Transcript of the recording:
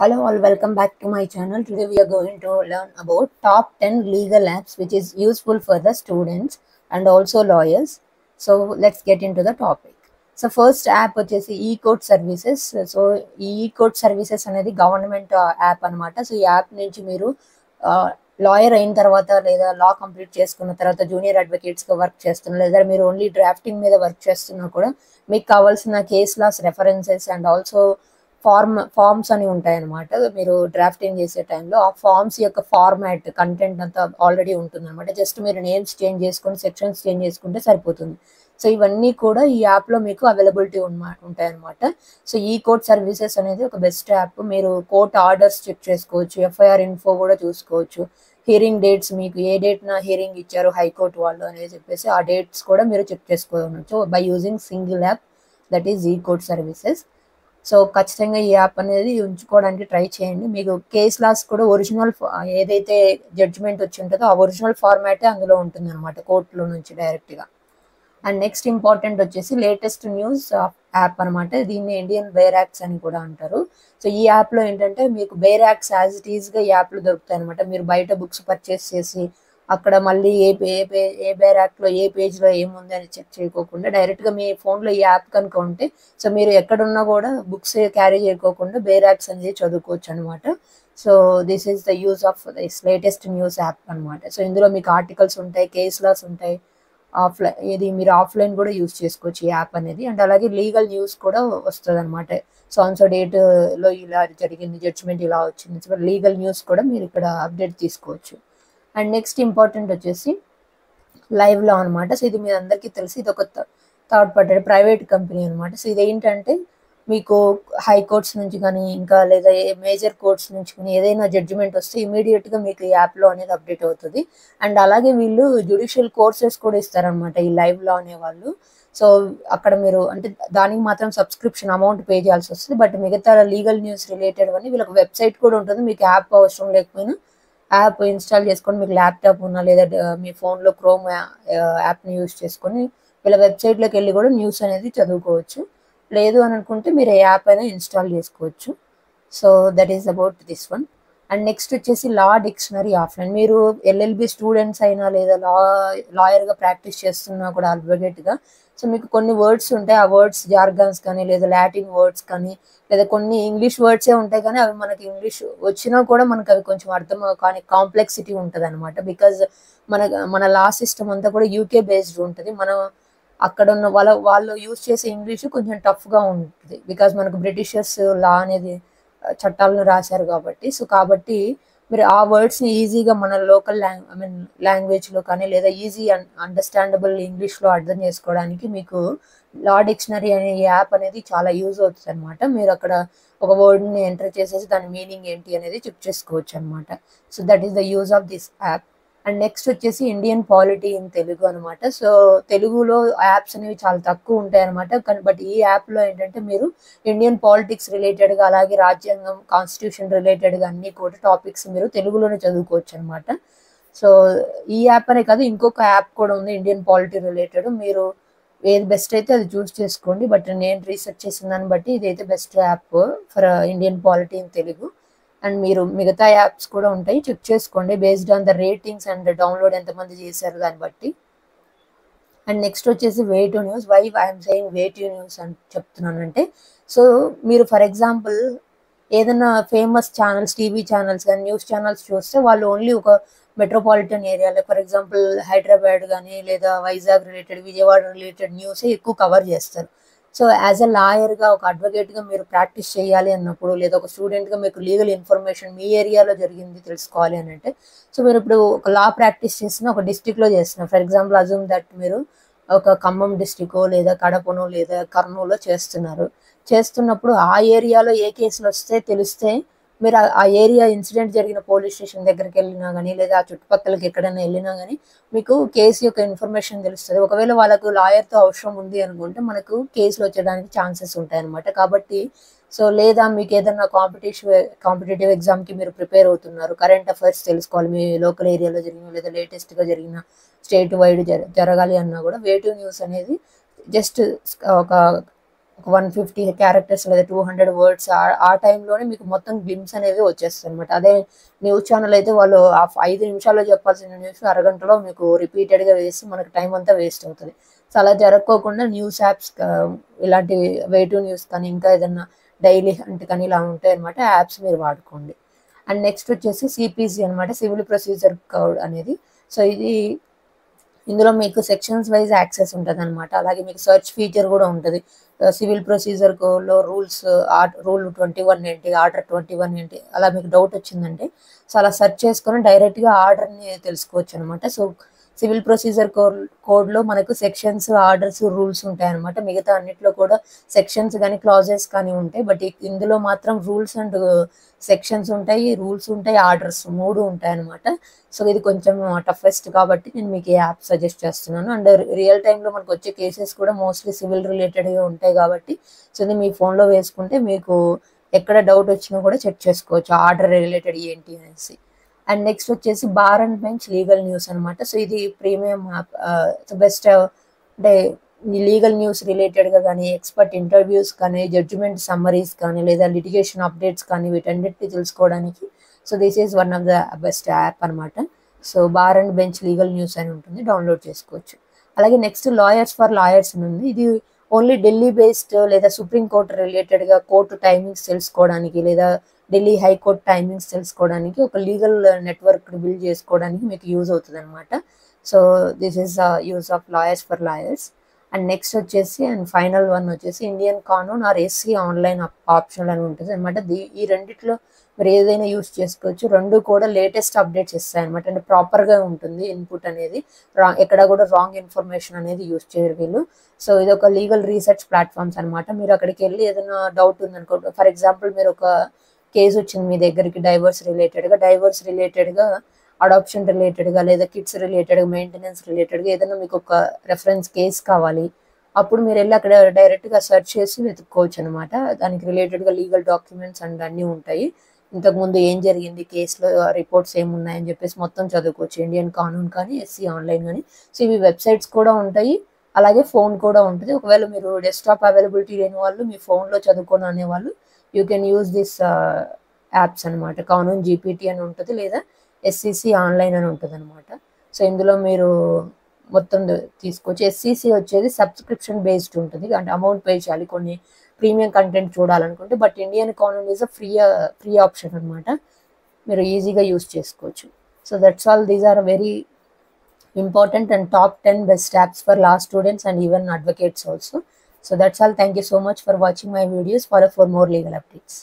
Hello all, welcome back to my channel. Today we are going to learn about top 10 legal apps which is useful for the students and also lawyers. So let's get into the topic. So first app వచ్చేసి ఈ court services. So ఈ court services అనేది government app అన్నమాట. So ఈ app నుంచి మీరు lawyer అయిన తర్వాత లేదా లా కంప్లీట్ చేసుకున్న తర్వాత జూనియర్ అడ్వకేట్స్గా వర్క్ చేస్తున్నా లేదా మీరు ఓన్లీ డ్రాఫ్టింగ్ మీద వర్క్ చేస్తున్నా కూడా మీకు కావాల్సిన case laws references and also forms అని ఉంటాయన్నమాట. మీరు డ్రాఫ్టింగ్ చేసే టైంలో ఆ ఫార్మ్స్ యొక్క ఫార్మాట్ కంటెంట్ అంతా ఆల్రెడీ ఉంటుంది అనమాట. జస్ట్ మీరు నేమ్స్ చేంజ్ చేసుకొని సెక్షన్స్ చేంజ్ చేసుకుంటే సరిపోతుంది. సో ఇవన్నీ కూడా ఈ యాప్లో మీకు అవైలబిలిటీ ఉంటాయన్నమాట. సో ఈ కోర్ట్ సర్వీసెస్ అనేది ఒక బెస్ట్ యాప్. మీరు కోర్ట్ ఆర్డర్స్ చెక్ చేసుకోవచ్చు, ఎఫ్ఐఆర్ ఇన్ఫో కూడా చూసుకోవచ్చు, హియరింగ్ డేట్స్ మీకు ఏ డేట్న హియరింగ్ ఇచ్చారు హైకోర్టు వాళ్ళు అనేది చెప్పేసి ఆ డేట్స్ కూడా మీరు చెక్ చేసుకోవచ్చు by using single app, that is ఈ కోర్ట్ సర్వీసెస్. సో ఖచ్చితంగా ఈ యాప్ అనేది ఉంచుకోవడానికి ట్రై చేయండి. మీకు కేస్ లాస్ కూడా ఒరిజినల్ ఏదైతే జడ్జిమెంట్ వచ్చి ఉంటుందో ఆ ఒరిజినల్ ఫార్మాటే అందులో ఉంటుంది అనమాట, కోర్టులో నుంచి డైరెక్ట్గా. అండ్ నెక్స్ట్ ఇంపార్టెంట్ వచ్చేసి లేటెస్ట్ న్యూస్ యాప్ అనమాట. దీన్ని ఇండియన్ బేర్ యాక్ట్స్ అని కూడా అంటారు. సో ఈ యాప్లో ఏంటంటే మీకు బేర్ యాక్ట్స్ యాజ్ ఇట్ ఈస్గా ఈ యాప్లో దొరుకుతాయి అనమాట. మీరు బయట బుక్స్ పర్చేస్ చేసి అక్కడ మళ్ళీ ఏ బేర్ యాక్ట్లో ఏ పేజ్లో ఏముంది అని చెక్ చేయకోకుండా డైరెక్ట్గా మీ ఫోన్లో ఈ యాప్ కనుక ఉంటే సో మీరు ఎక్కడున్నా కూడా బుక్స్ క్యారీ చేయకోకుండా బేర్ యాక్ట్స్ అనేది చదువుకోవచ్చు అనమాట. So this is the use of this latest news app అనమాట. సో ఇందులో మీకు ఆర్టికల్స్ ఉంటాయి, కేస్ లాస్ ఉంటాయి, ఇది మీరు ఆఫ్లైన్ కూడా యూజ్ చేసుకోవచ్చు ఈ యాప్ అనేది. అండ్ అలాగే లీగల్ న్యూస్ కూడా వస్తుంది అనమాట. సో ఆన్సో డేట్లో ఇలా జరిగింది, జడ్జిమెంట్ ఇలా వచ్చింది, సో లీగల్ న్యూస్ కూడా మీరు ఇక్కడ అప్డేట్ తీసుకోవచ్చు. అండ్ నెక్స్ట్ ఇంపార్టెంట్ వచ్చేసి లైవ్ లా అనమాట. సో ఇది మీ అందరికీ తెలిసి ఇది ఒక థర్డ్ పార్టీ ప్రైవేట్ కంపెనీ అనమాట. సో ఇది ఏంటంటే మీకు హైకోర్ట్స్ నుంచి కానీ ఇంకా లేదా మేజర్ కోర్ట్స్ నుంచి కానీ ఏదైనా జడ్జిమెంట్ వస్తే ఇమీడియట్గా మీకు ఈ యాప్లో అనేది అప్డేట్ అవుతుంది. అండ్ అలాగే వీళ్ళు జ్యుడిషియల్ కోర్సెస్ కూడా ఇస్తారనమాట ఈ లైవ్ లా అనేవాళ్ళు. సో అక్కడ మీరు అంటే దానికి మాత్రం సబ్స్క్రిప్షన్ అమౌంట్ పే చేయాల్సి వస్తుంది. బట్ మిగతా లీగల్ న్యూస్ రిలేటెడ్ అని వీళ్ళకి వెబ్సైట్ కూడా ఉంటుంది. మీకు యాప్ అవసరం లేకపోయినా యాప్ ఇన్స్టాల్ చేసుకొని మీకు ల్యాప్టాప్ ఉన్నా లేదా మీ ఫోన్లో క్రోమ్ యాప్ని యూజ్ చేసుకొని వీళ్ళ వెబ్సైట్లోకి వెళ్ళి కూడా న్యూస్ అనేది చదువుకోవచ్చు. లేదు అని అనుకుంటే మీరు ఏ యాప్ అయినా ఇన్స్టాల్ చేసుకోవచ్చు. So that is about this one. And next వచ్చేసి లా డిక్షనరీ ఆఫ్లైన్. మీరు ఎల్ఎల్బి స్టూడెంట్స్ అయినా లేదా లాయర్గా ప్రాక్టీస్ చేస్తున్నా కూడా అడ్వకేట్గా సో మీకు కొన్ని వర్డ్స్ ఉంటాయి, ఆ వర్డ్స్ జార్గన్స్ కానీ లేదా లాటిన్ వర్డ్స్ కానీ లేదా కొన్ని ఇంగ్లీష్ వర్డ్సే ఉంటాయి కానీ అవి మనకి ఇంగ్లీష్ వచ్చినా కూడా మనకు అవి కొంచెం అర్థం కానీ కాంప్లెక్సిటీ ఉంటుంది అనమాట. బికాజ్ మన లా సిస్టమ్ అంతా కూడా యూకే బేస్డ్ ఉంటుంది. మనం అక్కడ ఉన్న వాళ్ళు యూజ్ చేసే ఇంగ్లీష్ కొంచెం టఫ్గా ఉంటుంది. బికాజ్ మనకు బ్రిటిషర్స్ లా అనేది చట్టాలను రాశారు కాబట్టి. సో కాబట్టి మీరు ఆ వర్డ్స్ని ఈజీగా మన లోకల్ లాంగ్వేజ్లో కానీ లేదా ఈజీ అండర్స్టాండబుల్ ఇంగ్లీష్లో అర్థం చేసుకోవడానికి మీకు లా డిక్షనరీ అనే యాప్ అనేది చాలా యూజ్ అవుతుంది అనమాట. మీరు అక్కడ ఒక వర్డ్ని ఎంటర్ చేసేసి దాని మీనింగ్ ఏంటి అనేది చెక్ చేసుకోవచ్చు అనమాట. So that is the use of this app. And next వచ్చేసి ఇండియన్ పాలిటీ ఇన్ తెలుగు అనమాట. సో తెలుగులో యాప్స్ అనేవి చాలా తక్కువ ఉంటాయి అనమాట. కానీ బట్ ఈ యాప్లో ఏంటంటే మీరు ఇండియన్ పాలిటిక్స్ రిలేటెడ్గా అలాగే రాజ్యాంగం కాన్స్టిట్యూషన్ రిలేటెడ్గా అన్ని కూడా టాపిక్స్ మీరు తెలుగులోనే చదువుకోవచ్చు అనమాట. సో ఈ యాప్ అనే కాదు ఇంకొక యాప్ కూడా ఉంది ఇండియన్ పాలిటీ రిలేటెడ్. మీరు ఏది బెస్ట్ అయితే అది చూస్ చేసుకోండి. బట్ నేను రీసెర్చ్ చేసిన దాన్ని బట్టి ఇదైతే best app for Indian polity in Telugu. And మీరు మిగతా యాప్స్ కూడా ఉంటాయి, చెక్ చేసుకోండి based on the ratings and download ఎంతమంది చేశారు దాన్ని బట్టి. అండ్ నెక్స్ట్ వచ్చేసి way to news. Why I'm saying way to news అని చెప్తున్నానంటే సో మీరు ఫర్ ఎగ్జాంపుల్ ఏదైనా ఫేమస్ ఛానల్స్ టీవీ ఛానల్స్ కానీ న్యూస్ ఛానల్స్ చూస్తే వాళ్ళు ఓన్లీ ఒక మెట్రోపాలిటన్ ఏరియాలో ఫర్ ఎగ్జాంపుల్ హైదరాబాద్ కానీ లేదా వైజాగ్ రిలేటెడ్ విజయవాడ రిలేటెడ్ న్యూసే ఎక్కువ కవర్ చేస్తారు. సో యాజ్ అ లాయర్గా ఒక అడ్వకేట్గా మీరు ప్రాక్టీస్ చేయాలి అన్నప్పుడు లేదా ఒక స్టూడెంట్గా మీకు లీగల్ ఇన్ఫర్మేషన్ మీ ఏరియాలో జరిగింది తెలుసుకోవాలి అని అంటే సో మీరు ఇప్పుడు ఒక లా ప్రాక్టీస్ చేసిన ఒక డిస్టిక్లో చేస్తున్నారు. ఫర్ ఎగ్జాంపుల్ అజూమ్ దట్ మీరు ఒక ఖమ్మం డిస్టికో లేదా కడపనో లేదా కర్నూలులో చేస్తున్నప్పుడు ఆ ఏరియాలో ఏ కేసులు వస్తే తెలిస్తే మీరు ఆ ఏరియా ఇన్సిడెంట్ జరిగిన పోలీస్ స్టేషన్ దగ్గరికి వెళ్ళినా కానీ లేదా ఆ చుట్టుపక్కలకి ఎక్కడైనా వెళ్ళినా కానీ మీకు కేసు యొక్క ఇన్ఫర్మేషన్ తెలుస్తుంది. ఒకవేళ వాళ్ళకు లాయర్తో అవసరం ఉంది అనుకుంటే మనకు కేసులు వచ్చేదానికి ఛాన్సెస్ ఉంటాయన్నమాట. కాబట్టి సో లేదా మీకు ఏదైనా కాంపిటేటివ్ ఎగ్జామ్కి మీరు ప్రిపేర్ అవుతున్నారు, కరెంట్ అఫైర్స్ తెలుసుకోవాలి మీ లోకల్ ఏరియాలో జరిగిన లేదా లేటెస్ట్గా జరిగిన స్టేట్ వైడ్ జరగాలి అన్నా కూడా వే టు న్యూస్ అనేది జస్ట్ ఒక ఒక 150 క్యారెక్టర్స్ లేదా 200 వర్డ్స్ ఆ టైంలోనే మీకు మొత్తం గ్లిమ్స్ అనేవి వచ్చేస్తాయి అనమాట. అదే న్యూస్ ఛానల్ అయితే వాళ్ళు ఆ 5 నిమిషాల్లో చెప్పాల్సిన న్యూస్ అరగంటలో మీకు రిపీటెడ్గా వేసి మనకు టైం అంతా వేస్ట్ అవుతుంది. సో అలా జరగకోకుండా న్యూస్ యాప్స్ ఇలాంటి వే2 న్యూస్ కానీ ఇంకా ఏదన్నా డైలీ హంట్ కానీ ఇలా ఉంటాయి అనమాట. యాప్స్ మీరు వాడుకోండి. అండ్ నెక్స్ట్ వచ్చేసి సిపిసి అనమాట, సివిల్ ప్రొసీజర్ కోడ్ అనేది. సో ఇందులో మీకు సెక్షన్స్ వైజ్ యాక్సెస్ ఉంటుంది అనమాట. అలాగే మీకు సెర్చ్ ఫీచర్ కూడా ఉంటుంది. సివిల్ ప్రొసీజర్ కోడ్లో రూల్స్, రూల్ 21 ఏంటి, ఆర్డర్ 21 ఏంటి, అలా మీకు డౌట్ వచ్చిందంటే సో అలా సెర్చ్ చేసుకొని డైరెక్ట్గా ఆర్డర్ని తెలుసుకోవచ్చు అనమాట. సో సివిల్ ప్రొసీజర్ కోడ్లో మనకు సెక్షన్స్, ఆర్డర్స్, రూల్స్ ఉంటాయన్నమాట. మిగతా అన్నిట్లో కూడా సెక్షన్స్ కానీ క్లాజెస్ కానీ ఉంటాయి. బట్ ఇందులో మాత్రం రూల్స్ అండ్ సెక్షన్స్ ఉంటాయి, రూల్స్ ఉంటాయి, ఆర్డర్స్ 3 ఉంటాయి అనమాట. సో ఇది కొంచెం టఫెస్ట్ కాబట్టి నేను మీకు ఈ యాప్ సజెస్ట్ చేస్తున్నాను. అండ్ రియల్ టైంలో మనకు వచ్చే కేసెస్ కూడా మోస్ట్లీ సివిల్ రిలేటెడ్గా ఉంటాయి కాబట్టి సో ఇది మీ ఫోన్లో వేసుకుంటే మీకు ఎక్కడ డౌట్ వచ్చినా కూడా చెక్ చేసుకోవచ్చు ఆర్డర్ రిలేటెడ్ ఏంటి అనేసి. అండ్ నెక్స్ట్ వచ్చేసి bar and bench legal news అనమాట. సో ఇది ప్రీమియం యాప్, బెస్ట్ అంటే లీగల్ న్యూస్ రిలేటెడ్గా కానీ, ఎక్స్పర్ట్ ఇంటర్వ్యూస్ కానీ, జడ్జిమెంట్ సమ్మరీస్ కానీ, లేదా లిటిగేషన్ అప్డేట్స్ కానీ వీటన్నిటిని తెలుసుకోవడానికి so this is one of the best app అనమాట. So bar and bench legal news అని ఉంటుంది, డౌన్లోడ్ చేసుకోవచ్చు. అలాగే నెక్స్ట్ లాయర్స్ ఫర్ లాయర్స్ అని ఉంది. ఇది ఓన్లీ ఢిల్లీ బేస్డ్ లేదా సుప్రీం కోర్టు రిలేటెడ్గా కోర్టు టైమింగ్స్ తెలుసుకోవడానికి లేదా ఢిల్లీ హైకోర్టు టైమింగ్స్ తెలుసుకోవడానికి ఒక లీగల్ నెట్వర్క్ బిల్డ్ చేసుకోవడానికి మీకు యూజ్ అవుతుంది అనమాట. So this is use of lawyers for lawyers. And next వచ్చేసి అండ్ ఫైనల్ వన్ వచ్చేసి Indian Kanoon or SC online option అని ఉంటుంది అనమాట. ఈ రెండిట్లో మీరు ఏదైనా యూస్ చేసుకోవచ్చు. రెండు కూడా లేటెస్ట్ అప్డేట్స్ ఇస్తాయి అనమాట. అంటే ప్రాపర్గా ఉంటుంది ఇన్పుట్ అనేది, ఎక్కడ కూడా రాంగ్ ఇన్ఫర్మేషన్ అనేది యూస్ చేయరు వీళ్ళు. సో ఇది ఒక లీగల్ రీసెర్చ్ ప్లాట్ఫామ్స్ అనమాట. మీరు అక్కడికి వెళ్ళి ఏదైనా డౌట్ ఉందనుకో, ఫర్ ఎగ్జాంపుల్ మీరు ఒక కేసు వచ్చింది మీ దగ్గరికి డైవర్స్ రిలేటెడ్గా, అడాప్షన్ రిలేటెడ్గా, లేదా కిడ్స్ రిలేటెడ్గా, మెయింటెనెన్స్ రిలేటెడ్గా ఏదైనా మీకు ఒక రెఫరెన్స్ కేసు కావాలి. అప్పుడు మీరు వెళ్ళి అక్కడ డైరెక్ట్గా సెర్చ్ చేసి వెతుక్కోవచ్చు అనమాట. దానికి రిలేటెడ్గా లీగల్ డాక్యుమెంట్స్ అండ్ అన్నీ ఉంటాయి. ఇంతకుముందు ఏం జరిగింది కేసులో, రిపోర్ట్స్ ఏమున్నాయని చెప్పేసి మొత్తం చదువుకోవచ్చు. ఇండియన్ కానూన్ కానీ, ఎస్సీ ఆన్లైన్ కానీ. సో ఇవి వెబ్సైట్స్ కూడా ఉంటాయి, అలాగే ఫోన్ కూడా ఉంటుంది. ఒకవేళ మీరు డెస్క్టాప్ అవైలబిలిటీ లేని వాళ్ళు, మీ ఫోన్లో చదువుకోను అనేవాళ్ళు you can use this apps అనమాట. కానూన్ జీపీటీ అని ఉంటుంది, లేదా ఎస్సీసీ ఆన్లైన్ అని ఉంటుంది అనమాట. సో ఇందులో మీరు మొత్తం తీసుకోవచ్చు. ఎస్సీసీ వచ్చేది సబ్స్క్రిప్షన్ బేస్డ్ ఉంటుంది, అంటే అమౌంట్ పే చేయాలి కొన్ని ప్రీమియం కంటెంట్ చూడాలనుకుంటే. But Indian Kanoon is free option అనమాట, మీరు ఈజీగా యూస్ చేసుకోవచ్చు. So that's all. These are very important and top 10 best apps for law students and even advocates also. So that's all. Thank you so much for watching my videos. Follow for more legal updates.